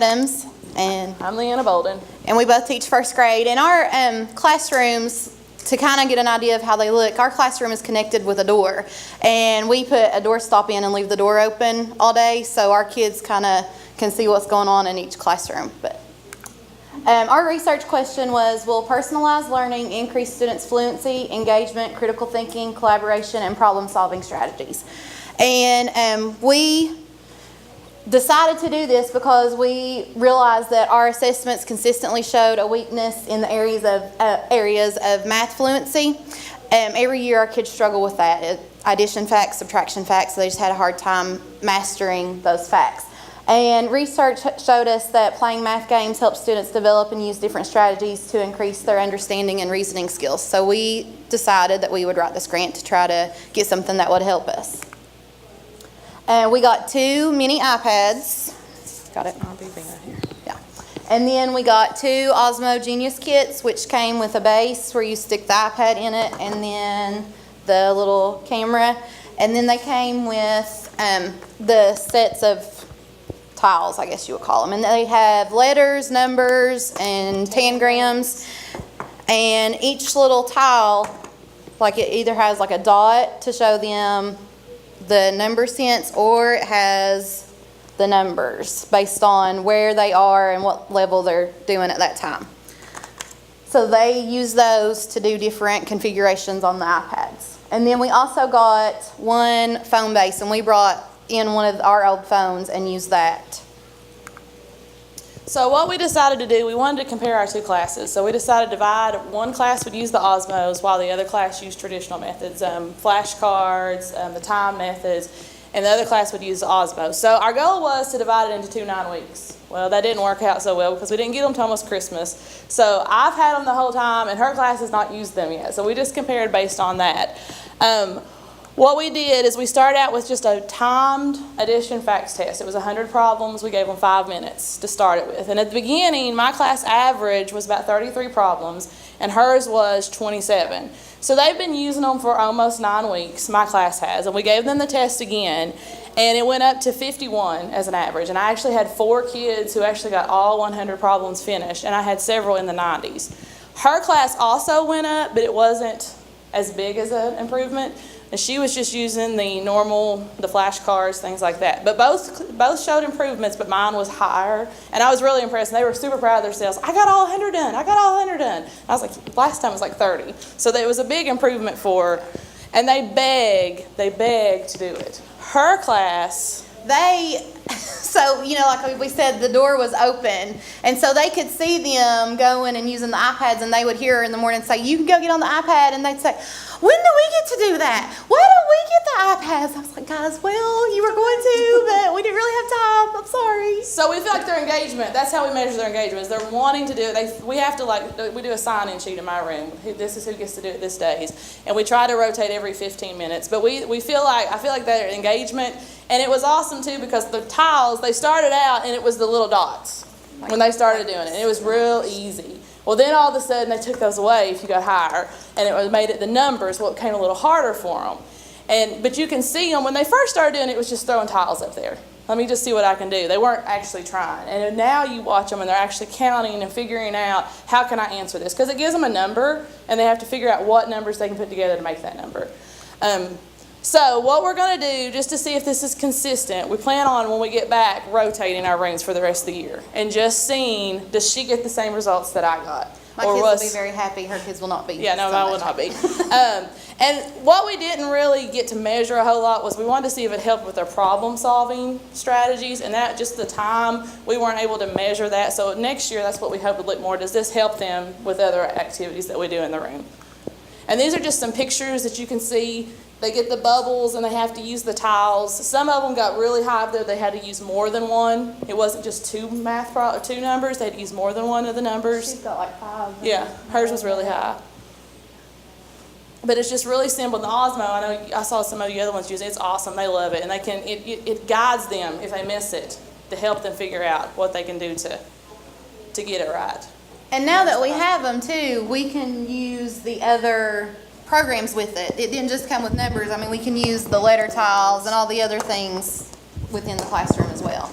And I'm LeAnna Bolden. And we both teach first grade. In our classrooms, to kind of get an idea of how they look, our classroom is connected with a door. And we put a door stop in and leave the door open all day so our kids kind of can see what's going on in each classroom. But our research question was, will personalized learning increase students' fluency, engagement, critical thinking, collaboration, and problem-solving strategies? And we decided to do this because we realized that our assessments consistently showed a weakness in the areas of math fluency. Every year our kids struggle with that. Addition facts, subtraction facts, so they just had a hard time mastering those facts. And research showed us that playing math games helps students develop and use different strategies to increase their understanding and reasoning skills. So we decided that we would write this grant to try to get something that would help us. We got 2 mini iPads. Got it? I'll be right here. Yeah. And then we got 2 Osmo Genius kits, which came with a base where you stick the iPad in it and then the little camera. And then they came with the sets of tiles, I guess you would call them. And they have letters, numbers, and tangrams. And each little tile, like it either has like a dot to show them the number sense, or it has the numbers based on where they are and what level they're doing at that time. So they use those to do different configurations on the iPads. And then we also got 1 phone base, and we brought in one of our old phones and used that. So what we decided to do, we wanted to compare our 2 classes. So we decided to divide. One class would use the Osmos while the other class used traditional methods, flashcards, the time methods, and the other class would use the Osmos. So our goal was to divide it into 2 9 weeks. Well, that didn't work out so well because we didn't get them until almost Christmas. So I've had them the whole time, and her class has not used them yet. So we just compared based on that. What we did is we started out with just a timed addition facts test. It was 100 problems. We gave them 5 minutes to start it with. And at the beginning, my class average was about 33 problems, and hers was 27. So they've been using them for almost 9 weeks, my class has. And we gave them the test again, and it went up to 51 as an average. And I actually had 4 kids who actually got all 100 problems finished, and I had several in the 90s. Her class also went up, but it wasn't as big as an improvement. And she was just using the normal, the flashcards, things like that. But both showed improvements, but mine was higher. And I was really impressed. And they were super proud of themselves. I got all 100 done. I got all 100 done. I was like, last time it was like 30. So it was a big improvement for her. And they beg to do it. Her class, so, like we said, the door was open. And so they could see them going and using the iPads, and they would hear her in the morning say, you can go get on the iPad. And they'd say, when do we get to do that? Why don't we get the iPads? I was like, guys, well, you were going to, but we didn't really have time. I'm sorry. So we feel like their engagement, that's how we measure their engagement, is they're wanting to do it. We have to, we do a sign-in sheet in my room. This is who gets to do it this days. And we try to rotate every 15 minutes. But I feel like their engagement, and it was awesome too because the tiles, they started out and it was the little dots when they started doing it. And it was real easy. Well, then all of a sudden they took those away if you got higher, and it made it the numbers. Well, it became a little harder for them. But you can see them when they first started doing it, it was just throwing tiles up there. Let me just see what I can do. They weren't actually trying. And now you watch them and they're actually counting and figuring out how can I answer this, because it gives them a number and they have to figure out what numbers they can put together to make that number. So what we're going to do, just to see if this is consistent, we plan on, when we get back, rotating our rooms for the rest of the year and just seeing, does she get the same results that I got? My kids will be very happy. Her kids will not be. Yeah, no, mine will not be. And what we didn't really get to measure a whole lot was we wanted to see if it helped with their problem-solving strategies, and that just the time, we weren't able to measure that. So next year, that's what we hope would look more. Does this help them with other activities that we do in the room? And these are just some pictures that you can see. They get the bubbles and they have to use the tiles. Some of them got really high up there. They had to use more than one. It wasn't just 2 numbers. They had to use more than one of the numbers. She's got like 5. Yeah, hers was really high. But it's just really simple. The Osmo, I know I saw some of the other ones use it. It's awesome. They love it. And it guides them if they miss it to help them figure out what they can do to get it right. And now that we have them too, we can use the other programs with it. It didn't just come with numbers. I mean, we can use the letter tiles and all the other things within the classroom as well.